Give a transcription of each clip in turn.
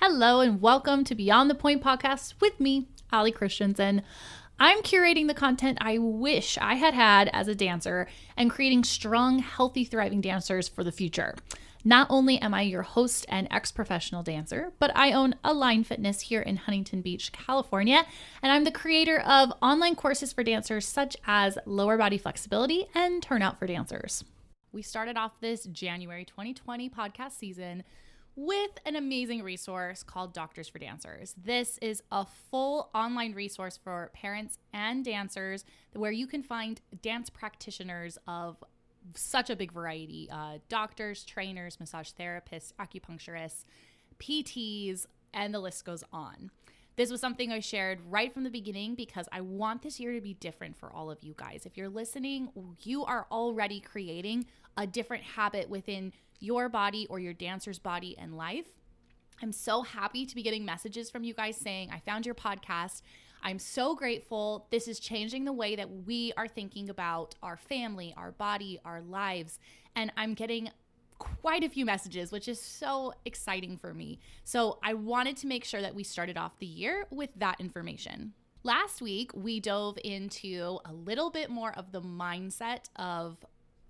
Hello and welcome to Beyond the Point podcast with me, Ali Christensen. I'm curating the content I wish I had had as a dancer and creating strong, healthy, thriving dancers for the future. Not only am I your host and ex-professional dancer, but I own Align Fitness here in Huntington Beach, California, and I'm the creator of online courses for dancers such as lower body flexibility and turnout for dancers. We started off this January 2020 podcast season with an amazing resource called Doctors for Dancers. This is a full online resource for parents and dancers where you can find dance practitioners of such a big variety, doctors, trainers, massage therapists, acupuncturists, PTs, and the list goes on. This was something I shared right from the beginning because I want this year to be different for all of you guys. If you're listening, you are already creating a different habit within your body or your dancer's body and life. I'm so happy to be getting messages from you guys saying, I found your podcast. I'm so grateful. This is changing the way that we are thinking about our family, our body, our lives. And I'm getting quite a few messages, which is so exciting for me. So I wanted to make sure that we started off the year with that information. Last week, we dove into a little bit more of the mindset of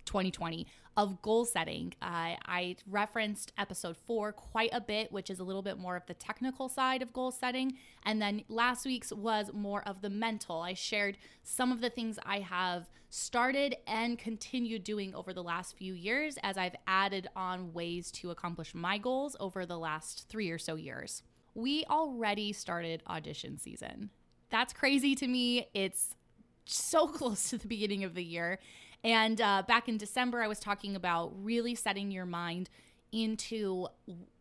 2020 of goal setting. I referenced episode 4 quite a bit, which is a little bit more of the technical side of goal setting. And then last week's was more of the mental. I shared some of the things I have started and continued doing over the last few years as I've added on ways to accomplish my goals over the last 3 or so years. We already started audition season. That's crazy to me. It's so close to the beginning of the year. And back in December, I was talking about really setting your mind into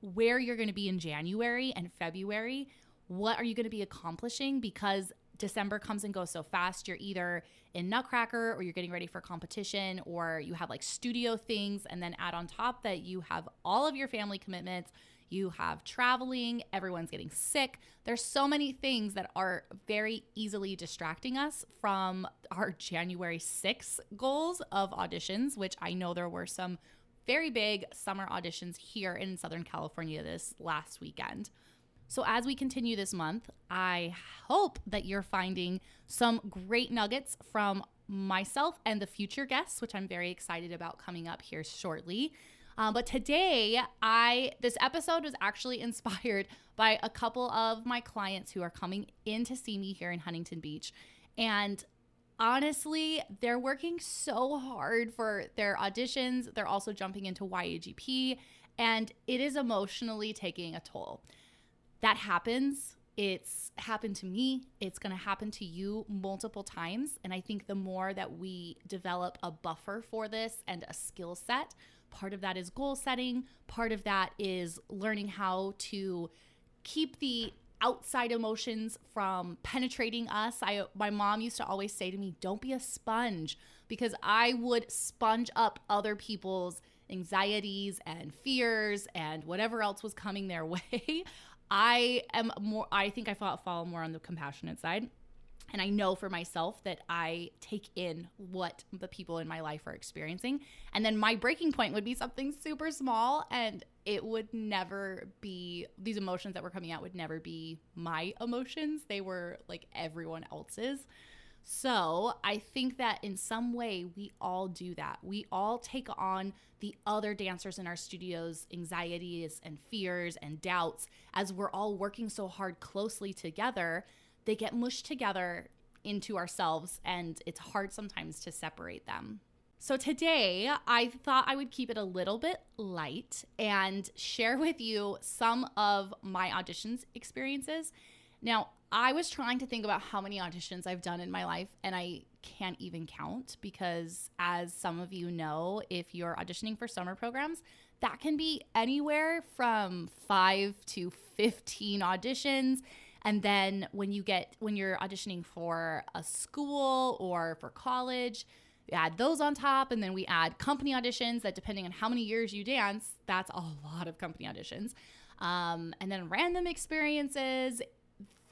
where you're going to be in January and February. What are you going to be accomplishing? Because December comes and goes so fast. You're either in Nutcracker or you're getting ready for competition, or you have like studio things, and then add on top that you have all of your family commitments. You have traveling, everyone's getting sick. There's so many things that are very easily distracting us from our January 6th goals of auditions, which I know there were some very big summer auditions here in Southern California this last weekend. So as we continue this month, I hope that you're finding some great nuggets from myself and the future guests, which I'm very excited about coming up here shortly. But today, this episode was actually inspired by a couple of my clients who are coming in to see me here in Huntington Beach. And honestly, they're working so hard for their auditions. They're also jumping into YAGP, and it is emotionally taking a toll. That happens. It's happened to me. It's going to happen to you multiple times. And I think the more that we develop a buffer for this and a skill set, part of that is goal setting. Part of that is learning how to keep the outside emotions from penetrating us. My mom used to always say to me, don't be a sponge, because I would sponge up other people's anxieties and fears and whatever else was coming their way. I think I fall more on the compassionate side. And I know for myself that I take in what the people in my life are experiencing. And then my breaking point would be something super small, and it would never be, these emotions that were coming out would never be my emotions. They were like everyone else's. So I think that in some way we all do that. We all take on the other dancers in our studios' anxieties and fears and doubts as we're all working so hard closely together. They get mushed together into ourselves, and it's hard sometimes to separate them. So today, I thought I would keep it a little bit light and share with you some of my auditions experiences. Now, I was trying to think about how many auditions I've done in my life, and I can't even count because, as some of you know, if you're auditioning for summer programs, that can be anywhere from 5 to 15 auditions. And then when you're auditioning for a school or for college, we add those on top. And then we add company auditions that, depending on how many years you dance, that's a lot of company auditions. And then random experiences.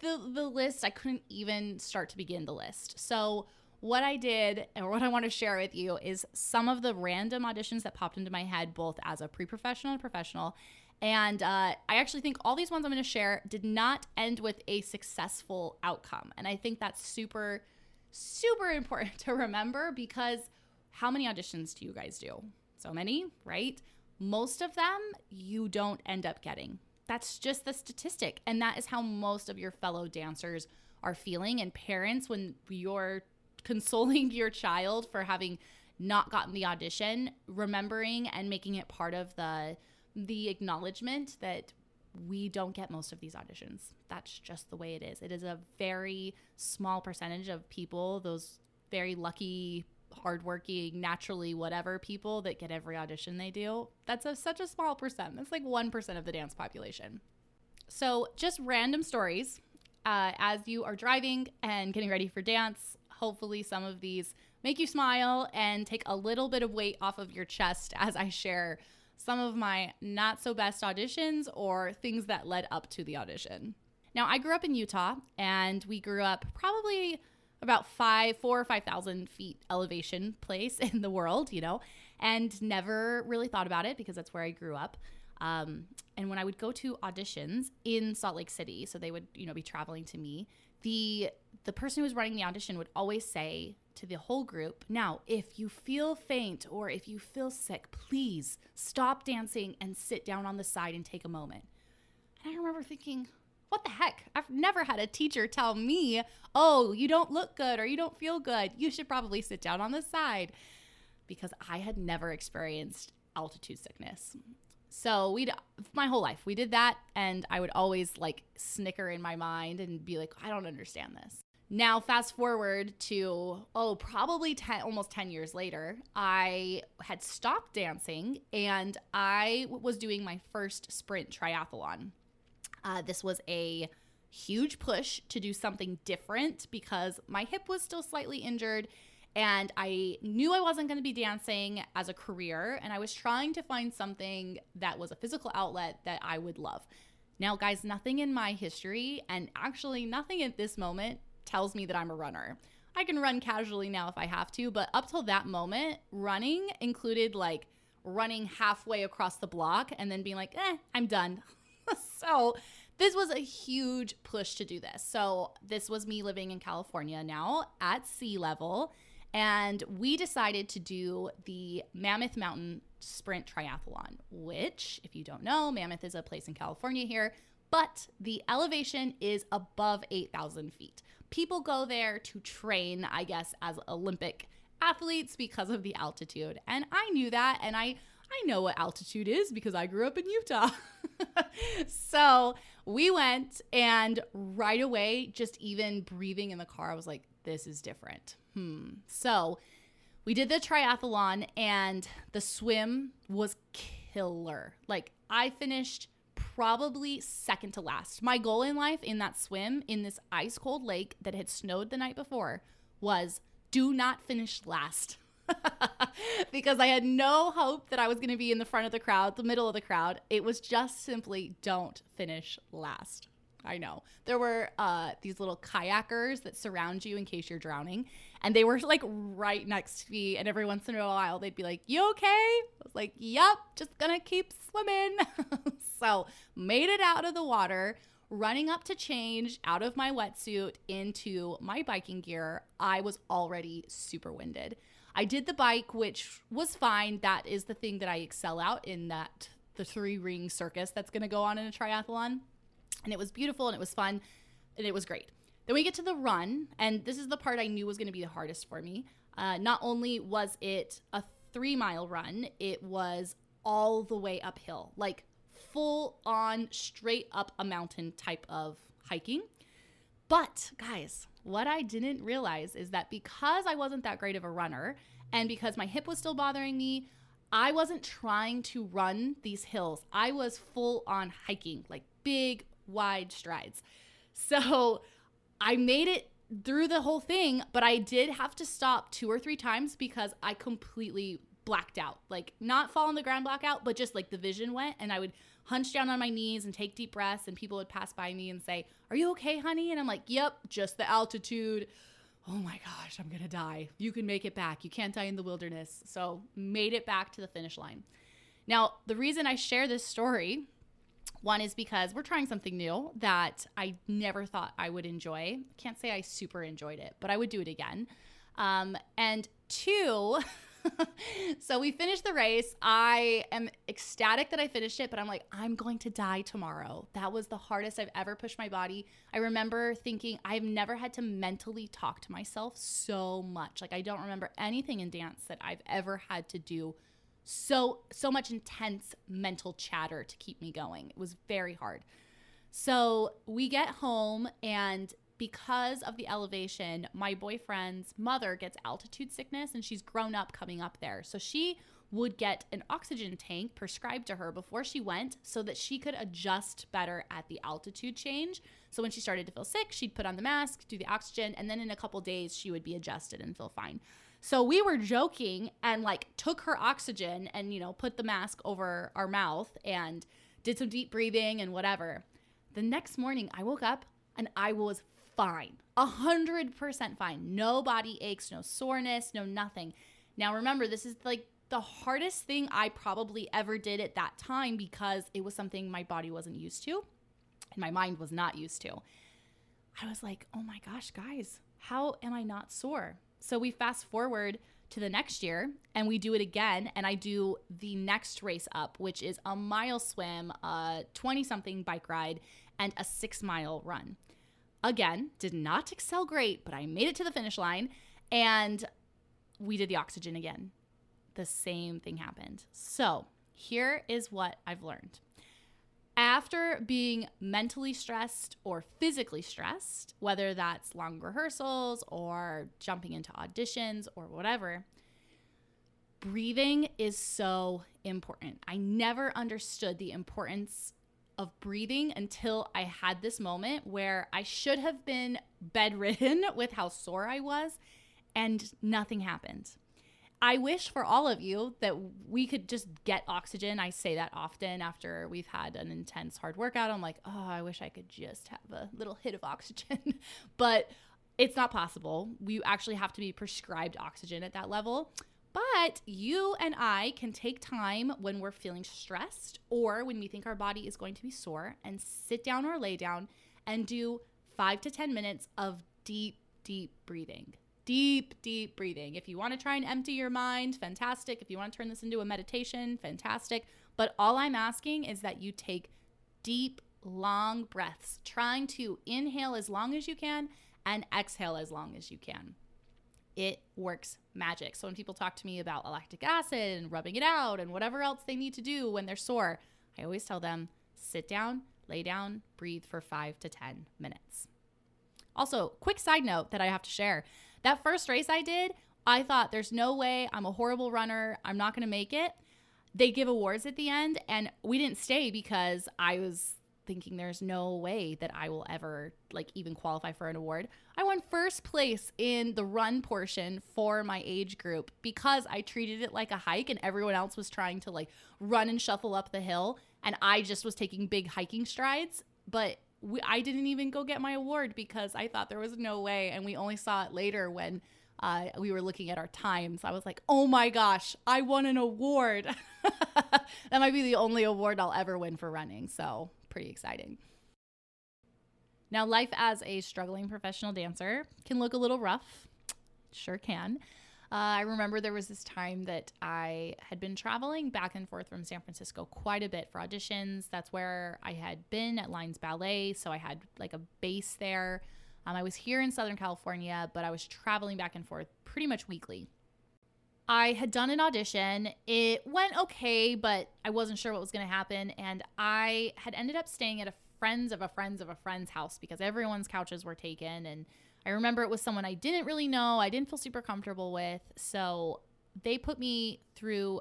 The list, I couldn't even start to begin the list. So what I did, or what I want to share with you, is some of the random auditions that popped into my head, both as a pre-professional and professional, And I actually think all these ones I'm going to share did not end with a successful outcome. And I think that's super, super important to remember, because how many auditions do you guys do? So many, right? Most of them you don't end up getting. That's just the statistic. And that is how most of your fellow dancers are feeling. And parents, when you're consoling your child for having not gotten the audition, remembering and making it part of the acknowledgement that we don't get most of these auditions. That's just the way it is. It is a very small percentage of people, those very lucky, hardworking, naturally whatever people that get every audition they do. That's such a small percent. That's like 1% of the dance population. So just random stories as you are driving and getting ready for dance. Hopefully some of these make you smile and take a little bit of weight off of your chest as I share some of my not so best auditions or things that led up to the audition. Now, I grew up in Utah, and we grew up probably about 4,000 or 5,000 feet elevation place in the world, and never really thought about it because that's where I grew up. And when I would go to auditions in Salt Lake City, so they would, be traveling to me, the person who was running the audition would always say to the whole group, now, if you feel faint or if you feel sick, please stop dancing and sit down on the side and take a moment. And I remember thinking, what the heck? I've never had a teacher tell me, oh, you don't look good or you don't feel good. You should probably sit down on the side, because I had never experienced altitude sickness. So my whole life, we did that. And I would always snicker in my mind and be like, I don't understand this. Now, fast forward to, probably almost 10 years later, I had stopped dancing and I was doing my first sprint triathlon. This was a huge push to do something different because my hip was still slightly injured and I knew I wasn't going to be dancing as a career, and I was trying to find something that was a physical outlet that I would love. Now, guys, nothing in my history, and actually nothing at this moment, tells me that I'm a runner. I can run casually now if I have to, but up till that moment, running included running halfway across the block and then being like, I'm done. So this was a huge push to do this. So this was me living in California now at sea level. And we decided to do the Mammoth Mountain Sprint Triathlon, which, if you don't know, Mammoth is a place in California here, but the elevation is above 8,000 feet. People go there to train, I guess, as Olympic athletes because of the altitude. And I knew that, and I know what altitude is because I grew up in Utah. So we went, and right away, just even breathing in the car, I was like, this is different. So we did the triathlon, and the swim was killer. I finished probably second to last. My goal in life in that swim in this ice cold lake that had snowed the night before was do not finish last. Because I had no hope that I was going to be in the front of the crowd, the middle of the crowd. It was just simply don't finish last. I know. There were these little kayakers that surround you in case you're drowning. And they were right next to me. And every once in a while, they'd be like, you okay? I was like, yep, just gonna keep swimming. So made it out of the water, running up to change out of my wetsuit into my biking gear. I was already super winded. I did the bike, which was fine. That is the thing that I excel out in, the 3-ring circus that's going to go on in a triathlon. And it was beautiful, and it was fun, and it was great. Then we get to the run, and this is the part I knew was going to be the hardest for me. Not only was it a 3-mile run, it was all the way uphill, full on straight up a mountain type of hiking. But guys, what I didn't realize is that because I wasn't that great of a runner, and because my hip was still bothering me, I wasn't trying to run these hills. I was full on hiking, big, wide strides. So I made it through the whole thing, but I did have to stop 2 or 3 times because I completely blacked out. Not fall on the ground blackout, but just the vision went, and I would hunch down on my knees and take deep breaths, and people would pass by me and say, are you okay, honey? And I'm like, yep, just the altitude. Oh my gosh, I'm gonna die. You can make it back. You can't die in the wilderness. So made it back to the finish line. Now, the reason I share this story One is because we're trying something new that I never thought I would enjoy. Can't say I super enjoyed it, but I would do it again. And two, so we finished the race. I am ecstatic that I finished it, but I'm like, I'm going to die tomorrow. That was the hardest I've ever pushed my body. I remember thinking I've never had to mentally talk to myself so much. Like, I don't remember anything in dance that I've ever had to do so much intense mental chatter to keep me going. It was very hard. So we get home, and because of the elevation, my boyfriend's mother gets altitude sickness, and she's grown up coming up there. So she would get an oxygen tank prescribed to her before she went so that she could adjust better at the altitude change. So when she started to feel sick, she'd put on the mask, do the oxygen, and then in a couple days she would be adjusted and feel fine. So we were joking and like took her oxygen and, put the mask over our mouth and did some deep breathing and whatever. The next morning I woke up and I was fine, 100% fine. No body aches, no soreness, no nothing. Now remember, this is like the hardest thing I probably ever did at that time because it was something my body wasn't used to and my mind was not used to. I was like, oh my gosh, guys, how am I not sore? So we fast forward to the next year and we do it again. And I do the next race up, which is a mile swim, a 20-something bike ride, and a 6-mile run. Again, did not excel great, but I made it to the finish line and we did the oxygen again. The same thing happened. So here is what I've learned. After being mentally stressed or physically stressed, whether that's long rehearsals or jumping into auditions or whatever, breathing is so important. I never understood the importance of breathing until I had this moment where I should have been bedridden with how sore I was and nothing happened. I wish for all of you that we could just get oxygen. I say that often after we've had an intense hard workout. I'm like, oh, I wish I could just have a little hit of oxygen. But it's not possible. We actually have to be prescribed oxygen at that level. But you and I can take time when we're feeling stressed or when we think our body is going to be sore and sit down or lay down and do 5 to 10 minutes of deep, deep breathing. Deep, deep breathing. If you want to try and empty your mind, fantastic. If you want to turn this into a meditation, fantastic. But all I'm asking is that you take deep, long breaths, trying to inhale as long as you can and exhale as long as you can. It works magic. So when people talk to me about lactic acid and rubbing it out and whatever else they need to do when they're sore, I always tell them, sit down, lay down, breathe for 5 to 10 minutes. Also, quick side note that I have to share. That first race I did, I thought there's no way, I'm a horrible runner, I'm not going to make it. They give awards at the end and we didn't stay because I was thinking there's no way that I will ever even qualify for an award. I won first place in the run portion for my age group because I treated it like a hike and everyone else was trying to run and shuffle up the hill and I just was taking big hiking strides. But I didn't even go get my award because I thought there was no way. And we only saw it later when we were looking at our times. I was like, oh my gosh, I won an award. That might be the only award I'll ever win for running. So pretty exciting. Now, life as a struggling professional dancer can look a little rough. Sure can. I remember there was this time that I had been traveling back and forth from San Francisco quite a bit for auditions. That's where I had been at Lines Ballet, so I had a base there. I was here in Southern California, but I was traveling back and forth pretty much weekly. I had done an audition. It went okay, but I wasn't sure what was going to happen, and I had ended up staying at a friend's house because everyone's couches were taken, and I remember it was someone I didn't really know. I didn't feel super comfortable with. So they put me through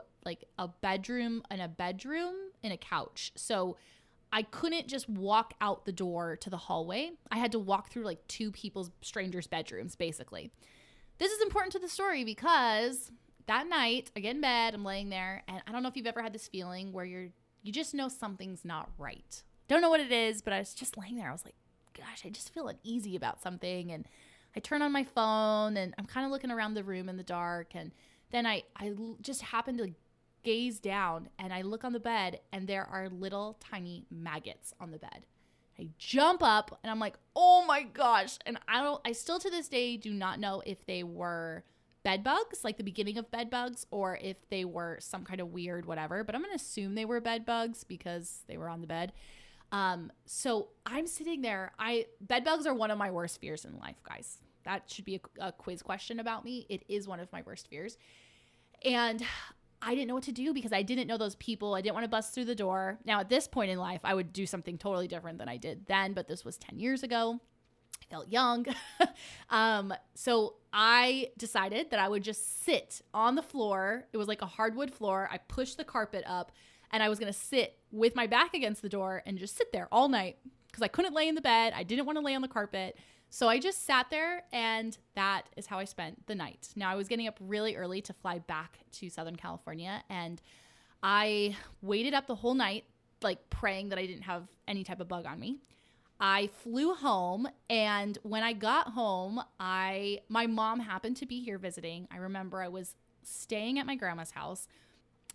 a bedroom in a couch. So I couldn't just walk out the door to the hallway. I had to walk through two strangers' bedrooms, basically. This is important to the story because that night I get in bed, I'm laying there, and I don't know if you've ever had this feeling where you just know something's not right. Don't know what it is, but I was just laying there. I was like, gosh, I just feel uneasy about something. And I turn on my phone and I'm kind of looking around the room in the dark. And then I just happened to gaze down and I look on the bed and there are little tiny maggots on the bed. I jump up and I'm like, oh my gosh. And I still to this day do not know if they were bed bugs, like the beginning of bed bugs, or if they were some kind of weird whatever, but I'm going to assume they were bed bugs because they were on the bed. So I'm sitting there. Bed bugs are one of my worst fears in life, guys. That should be a quiz question about me. It is one of my worst fears. And I didn't know what to do because I didn't know those people. I didn't want to bust through the door. Now, at this point in life, I would do something totally different than I did then, but this was 10 years ago. I felt young. So I decided that I would just sit on the floor. It was like a hardwood floor. I pushed the carpet up and I was going to sit with my back against the door and just sit there all night because I couldn't lay in the bed. I didn't want to lay on the carpet. So I just sat there and that is how I spent the night. Now I was getting up really early to fly back to Southern California and I waited up the whole night, like praying that I didn't have any type of bug on me. I flew home and when I got home, my mom happened to be here visiting. I remember I was staying at my grandma's house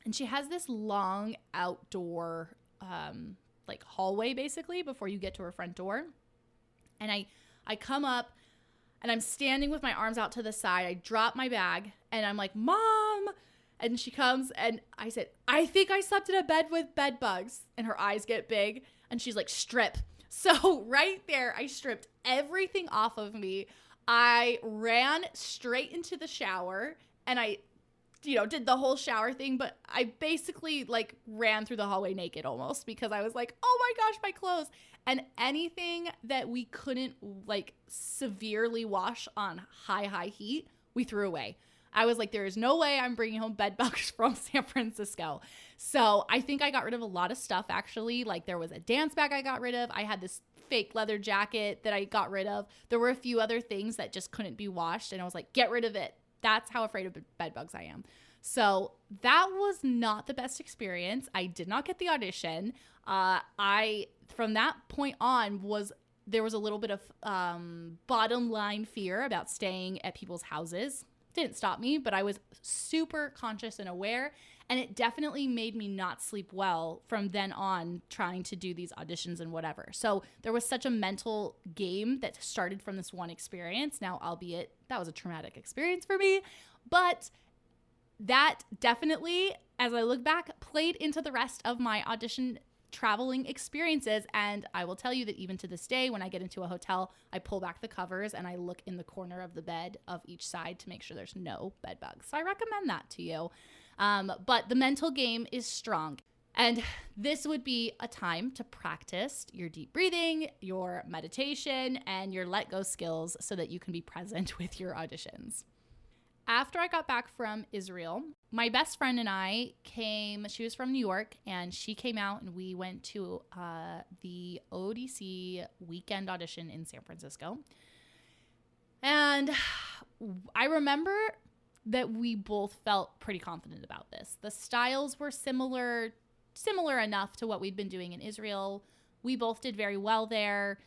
and she has this long outdoor like hallway basically before you get to her front door. And I come up and I'm standing with my arms out to the side. I drop my bag and I'm like, Mom. And she comes and I said, I think I slept in a bed with bed bugs. And her eyes get big and she's like, strip. So right there, I stripped everything off of me. I ran straight into the shower and I did the whole shower thing, but I basically like ran through the hallway naked almost because I was like, oh my gosh, my clothes. And anything that we couldn't like severely wash on high heat, we threw away. I was like, there is no way I'm bringing home bed bugs from San Francisco. So I think I got rid of a lot of stuff actually. Like there was a dance bag I got rid of. I had this fake leather jacket that I got rid of. There were a few other things that just couldn't be washed. And I was like, get rid of it. That's how afraid of bed bugs I am. So that was not the best experience. I did not get the audition. From that point on there was a little bit of bottom line fear about staying at people's houses. Didn't stop me, but I was super conscious and aware, and it definitely made me not sleep well from then on trying to do these auditions and whatever. So there was such a mental game that started from this one experience. Now, albeit that was a traumatic experience for me, but that definitely, as I look back, played into the rest of my audition traveling experiences. And I will tell you that even to this day, when I get into a hotel, I pull back the covers and I look in the corner of the bed of each side to make sure there's no bed bugs. So I recommend that to you. But the mental game is strong. And this would be a time to practice your deep breathing, your meditation, and your let go skills so that you can be present with your auditions. After I got back from Israel, my best friend and I came. She was from New York, and she came out, and we went to the ODC weekend audition in San Francisco. And I remember that we both felt pretty confident about this. The styles were similar enough to what we'd been doing in Israel. We both did very well there,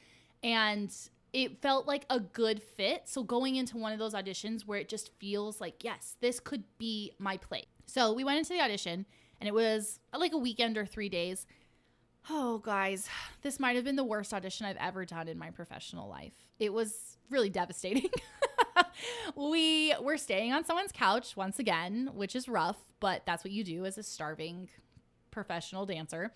and it felt like a good fit. So going into one of those auditions where it just feels like, yes, this could be my place. So we went into the audition and it was like a weekend or 3 days. Oh, guys, this might have been the worst audition I've ever done in my professional life. It was really devastating. We were staying on someone's couch once again, which is rough, but that's what you do as a starving professional dancer.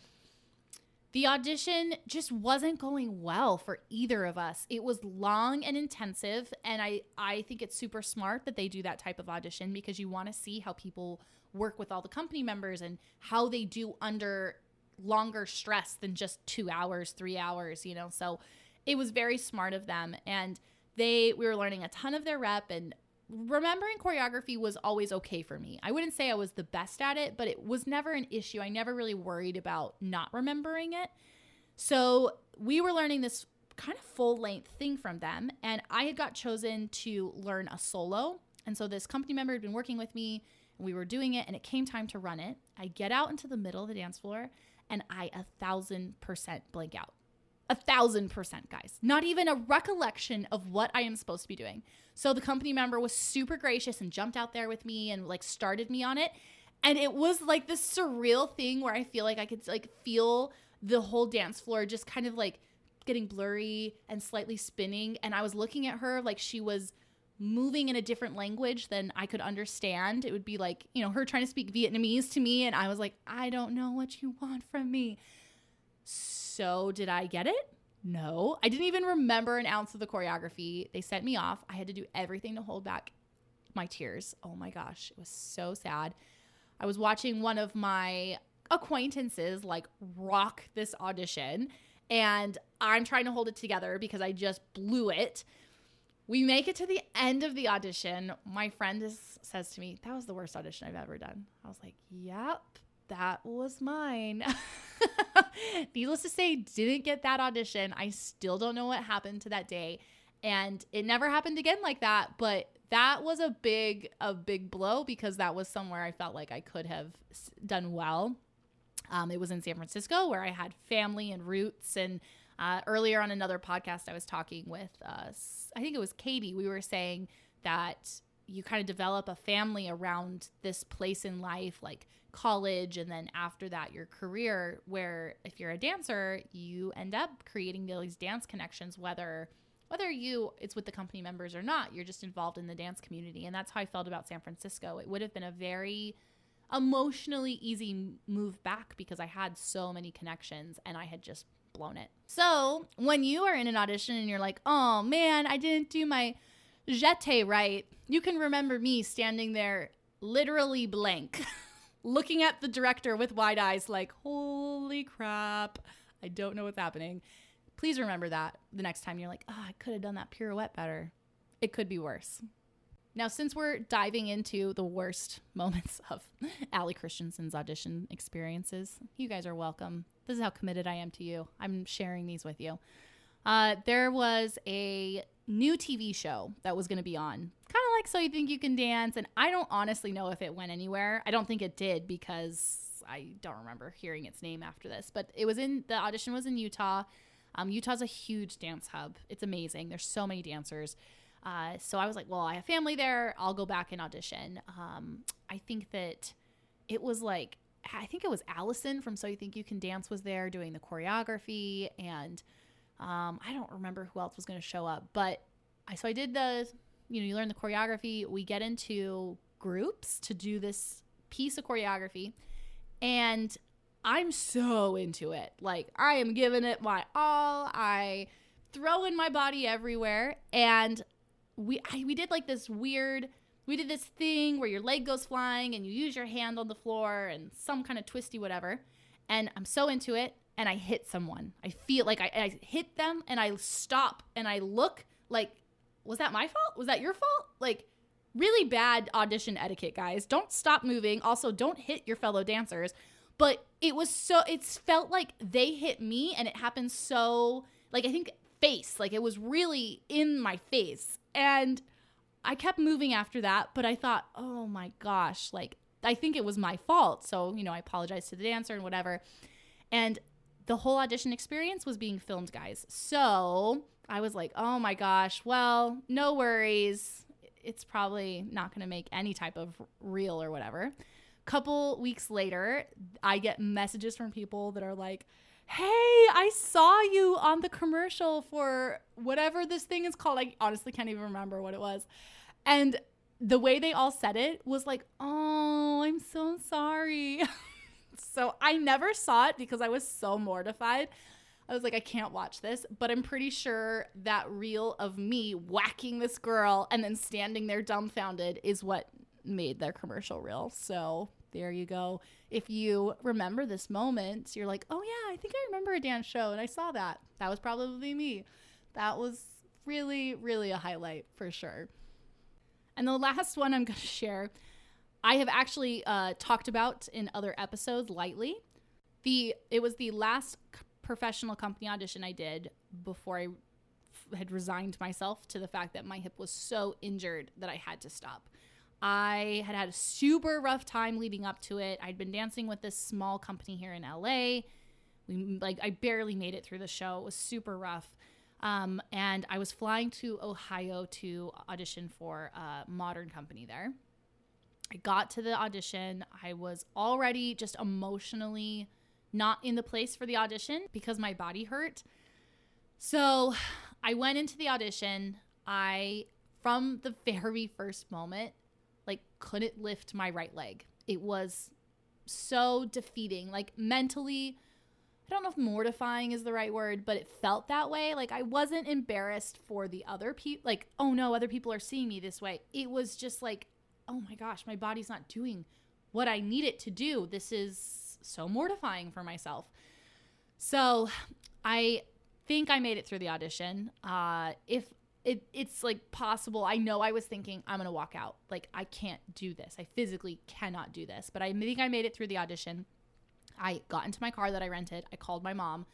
The audition just wasn't going well for either of us. It was long and intensive, and I think it's super smart that they do that type of audition because you want to see how people work with all the company members and how they do under longer stress than just 2 hours, 3 hours, So it was very smart of them, and we were learning a ton of their rep, and remembering choreography was always okay for me. I wouldn't say I was the best at it, but it was never an issue. I never really worried about not remembering it. So we were learning this kind of full-length thing from them, and I had got chosen to learn a solo. And so this company member had been working with me, and we were doing it, and it came time to run it. I get out into the middle of the dance floor, and I 1,000% blank out. 1,000%, guys. Not even a recollection of what I am supposed to be doing. So the company member was super gracious and jumped out there with me and like started me on it. And it was like this surreal thing where I feel like I could like feel the whole dance floor just kind of like getting blurry and slightly spinning. And I was looking at her like she was moving in a different language than I could understand. It would be like, you know, her trying to speak Vietnamese to me. And I was like, I don't know what you want from me. So did I get it? No. I didn't even remember an ounce of the choreography. They sent me off. I had to do everything to hold back my tears. Oh my gosh. It was so sad. I was watching one of my acquaintances like rock this audition, and I'm trying to hold it together because I just blew it. We make it to the end of the audition. My friend says to me, that was the worst audition I've ever done. I was like, yep, that was mine. Needless to say, didn't get that audition. I still don't know what happened to that day. And it never happened again like that. But that was a big blow because that was somewhere I felt like I could have done well. It was in San Francisco where I had family and roots. And earlier on another podcast, I was talking with, I think it was Katie. We were saying that you kind of develop a family around this place in life, like college, and then after that, your career, where if you're a dancer, you end up creating these dance connections, whether it's with the company members or not, you're just involved in the dance community. And that's how I felt about San Francisco. It would have been a very emotionally easy move back because I had so many connections and I had just blown it. So when you are in an audition and you're like, oh man, I didn't do my jeté right, you can remember me standing there literally blank, looking at the director with wide eyes like, holy crap, I don't know what's happening. Please remember that the next time you're like, oh, I could have done that pirouette better. It could be worse. Now, since we're diving into the worst moments of Allie Christensen's audition experiences, you guys are welcome. This is how committed I am to you. I'm sharing these with you. There was a new TV show that was going to be on, kind of like So You Think You Can Dance, and I don't honestly know if it went anywhere. I don't think it did because I don't remember hearing its name after this, but the audition was in Utah. Utah's a huge dance hub. It's amazing. There's so many dancers. So I was like, well, I have family there. I'll go back and audition. I think it was Allison from So You Think You Can Dance was there doing the choreography. And I don't remember who else was going to show up. But I did you learn the choreography. We get into groups to do this piece of choreography. And I'm so into it. Like, I am giving it my all. I throw in my body everywhere. And we did like this weird, we did this thing where your leg goes flying and you use your hand on the floor and some kind of twisty whatever. And I'm so into it. And I hit someone. I feel like I hit them and I stop and I look like, was that my fault? Was that your fault? Like, really bad audition etiquette, guys. Don't stop moving. Also, don't hit your fellow dancers. But it felt like they hit me and it happened so, like, I think face, like it was really in my face. And I kept moving after that, but I thought, oh my gosh, like, I think it was my fault. So, I apologized to the dancer and whatever. And the whole audition experience was being filmed, guys. So I was like, oh my gosh, well, no worries. It's probably not going to make any type of reel or whatever. Couple weeks later, I get messages from people that are like, hey, I saw you on the commercial for whatever this thing is called. I honestly can't even remember what it was. And the way they all said it was like, oh, I'm so sorry. So I never saw it because I was so mortified. I was like, I can't watch this. But I'm pretty sure that reel of me whacking this girl and then standing there dumbfounded is what made their commercial reel. So there you go. If you remember this moment, you're like, oh yeah, I think I remember a dance show and I saw that. That was probably me. That was really, really a highlight for sure. And the last one I'm going to share, I have actually talked about in other episodes lightly. It was the last professional company audition I did before I had resigned myself to the fact that my hip was so injured that I had to stop. I had a super rough time leading up to it. I'd been dancing with this small company here in LA. I barely made it through the show. It was super rough. And I was flying to Ohio to audition for a modern company there. I got to the audition. I was already just emotionally not in the place for the audition because my body hurt. So I went into the audition. From the very first moment, like, couldn't lift my right leg. It was so defeating, like, mentally. I don't know if mortifying is the right word, but it felt that way. Like, I wasn't embarrassed for the other people. Like, oh no, other people are seeing me this way. It was just like, oh my gosh, my body's not doing what I need it to do. This is so mortifying for myself. So I think I made it through the audition. If it's like possible, I know I was thinking I'm going to walk out. Like, I can't do this. I physically cannot do this. But I think I made it through the audition. I got into my car that I rented. I called my mom,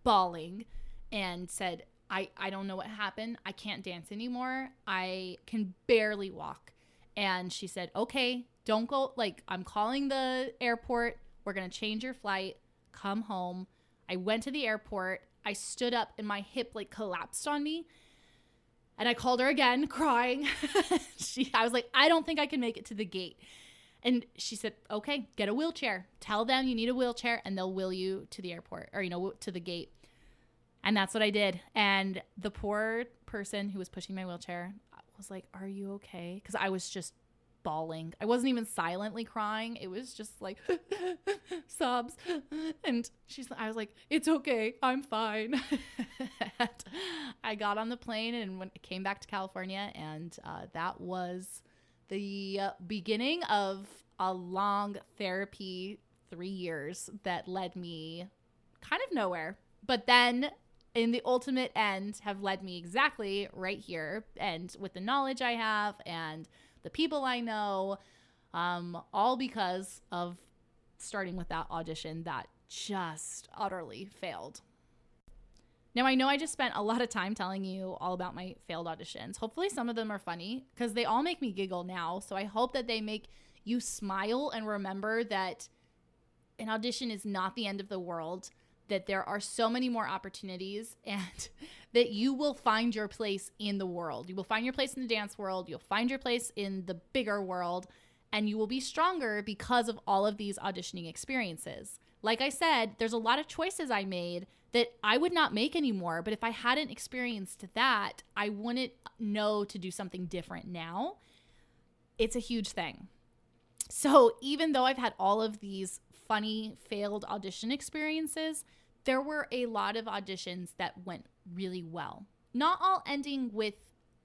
bawling, and said, I don't know what happened. I can't dance anymore. I can barely walk. And she said, okay, don't go. Like, I'm calling the airport. We're going to change your flight. Come home. I went to the airport. I stood up and my hip like collapsed on me. And I called her again, crying. I was like, I don't think I can make it to the gate. And she said, okay, get a wheelchair. Tell them you need a wheelchair and they'll wheel you to the airport or, to the gate. And that's what I did. And the poor person who was pushing my wheelchair was like, are you okay? Because I was just bawling. I wasn't even silently crying. It was just like sobs. And I was like, it's okay. I'm fine. I got on the plane and came back to California. And that was the beginning of a long therapy 3 years that led me kind of nowhere. But then in the ultimate end have led me exactly right here. And with the knowledge I have and the people I know, all because of starting with that audition that just utterly failed. Now, I know I just spent a lot of time telling you all about my failed auditions. Hopefully some of them are funny because they all make me giggle now. So I hope that they make you smile and remember that an audition is not the end of the world, that there are so many more opportunities and that you will find your place in the world. You will find your place in the dance world. You'll find your place in the bigger world, and you will be stronger because of all of these auditioning experiences. Like I said, there's a lot of choices I made that I would not make anymore, but if I hadn't experienced that, I wouldn't know to do something different now. It's a huge thing. So even though I've had all of these funny failed audition experiences, there were a lot of auditions that went really well. Not all ending with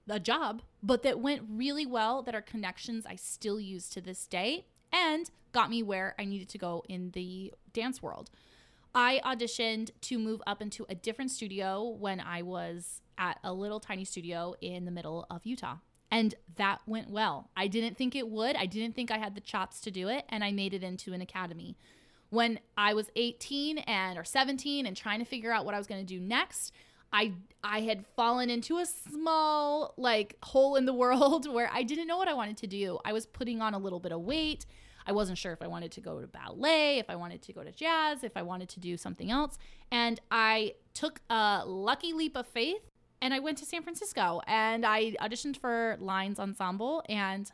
a job, but that went really well, that are connections I still use to this day and got me where I needed to go in the dance world. I auditioned to move up into a different studio when I was at a little tiny studio in the middle of Utah. And that went well. I didn't think it would. I didn't think I had the chops to do it. And I made it into an academy. When I was 18 or 17 and trying to figure out what I was going to do next, I had fallen into a small hole in the world where I didn't know what I wanted to do. I was putting on a little bit of weight. I wasn't sure if I wanted to go to ballet, if I wanted to go to jazz, if I wanted to do something else. And I took a lucky leap of faith and I went to San Francisco and I auditioned for Lines Ensemble and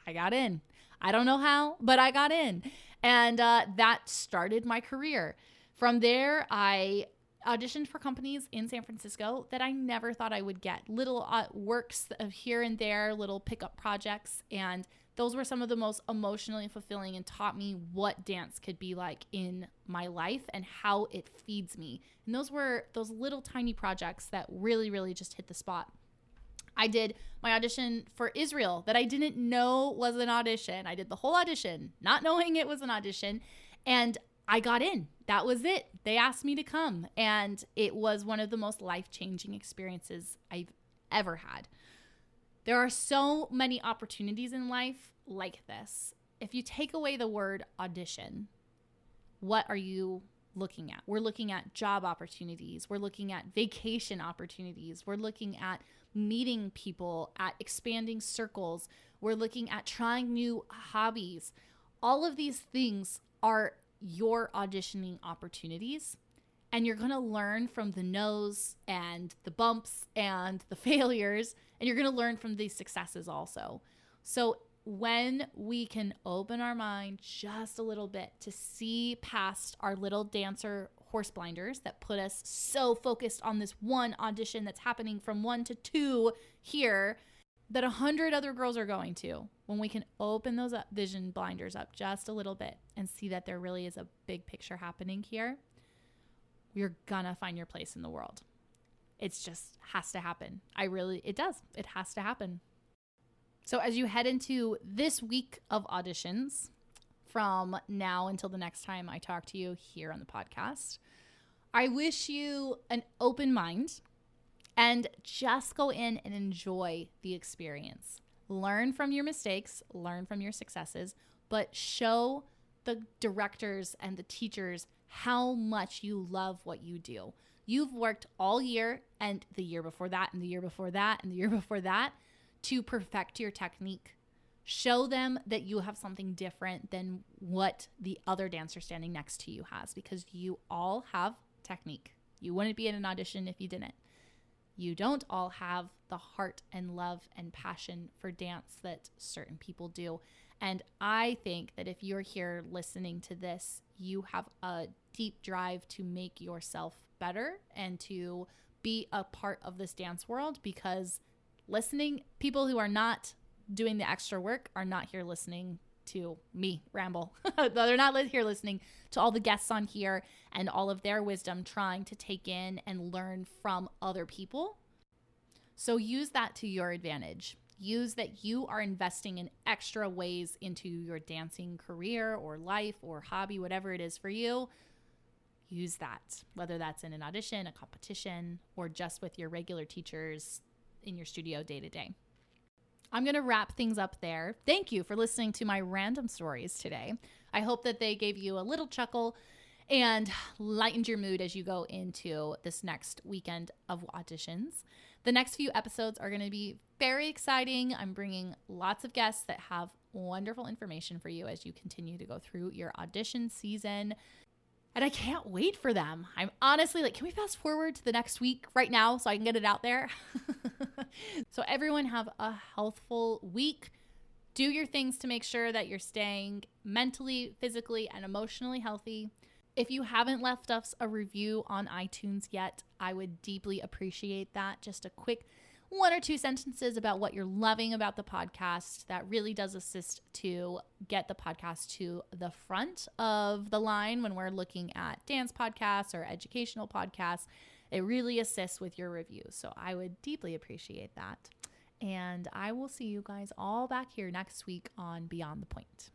I got in. I don't know how, but I got in. And that started my career. From there, I auditioned for companies in San Francisco that I never thought I would get. Little works of here and there, little pickup projects. And those were some of the most emotionally fulfilling and taught me what dance could be like in my life and how it feeds me. And those were those little tiny projects that really, really just hit the spot. I did my audition for Israel that I didn't know was an audition. I did the whole audition, not knowing it was an audition. And I got in. That was it. They asked me to come. And it was one of the most life-changing experiences I've ever had. There are so many opportunities in life like this. If you take away the word audition, what are you looking at? We're looking at job opportunities. We're looking at vacation opportunities. We're looking at meeting people, at expanding circles. We're looking at trying new hobbies. All of these things are your auditioning opportunities. And you're going to learn from the no's and the bumps and the failures. And you're going to learn from these successes also. So when we can open our mind just a little bit to see past our little dancer horse blinders that put us so focused on this one audition that's happening from 1 to 2 here that 100 other girls are going to, when we can open those vision blinders up just a little bit and see that there really is a big picture happening here, you're gonna find your place in the world. It's just has to happen. It does. It has to happen. So as you head into this week of auditions, from now until the next time I talk to you here on the podcast, I wish you an open mind and just go in and enjoy the experience. Learn from your mistakes, learn from your successes, but show the directors and the teachers how much you love what you do. You've worked all year and the year before that and the year before that and the year before that to perfect your technique. Show them that you have something different than what the other dancer standing next to you has, because you all have technique. You wouldn't be in an audition if you didn't. You don't all have the heart and love and passion for dance that certain people do. And I think that if you're here listening to this, you have a deep drive to make yourself better and to be a part of this dance world, because people who are not doing the extra work are not here listening to me ramble. They're not here listening to all the guests on here and all of their wisdom, trying to take in and learn from other people. So use that to your advantage. Use that you are investing in extra ways into your dancing career or life or hobby, whatever it is for you. Use that, whether that's in an audition, a competition, or just with your regular teachers in your studio day to day. I'm going to wrap things up there. Thank you for listening to my random stories today. I hope that they gave you a little chuckle and lightened your mood as you go into this next weekend of auditions. The next few episodes are going to be very exciting. I'm bringing lots of guests that have wonderful information for you as you continue to go through your audition season. And I can't wait for them. I'm honestly like, can we fast forward to the next week right now so I can get it out there? So everyone have a healthful week. Do your things to make sure that you're staying mentally, physically, and emotionally healthy. If you haven't left us a review on iTunes yet, I would deeply appreciate that. Just a quick 1 or 2 sentences about what you're loving about the podcast. That really does assist to get the podcast to the front of the line when we're looking at dance podcasts or educational podcasts. It really assists with your reviews. So I would deeply appreciate that. And I will see you guys all back here next week on Beyond the Point.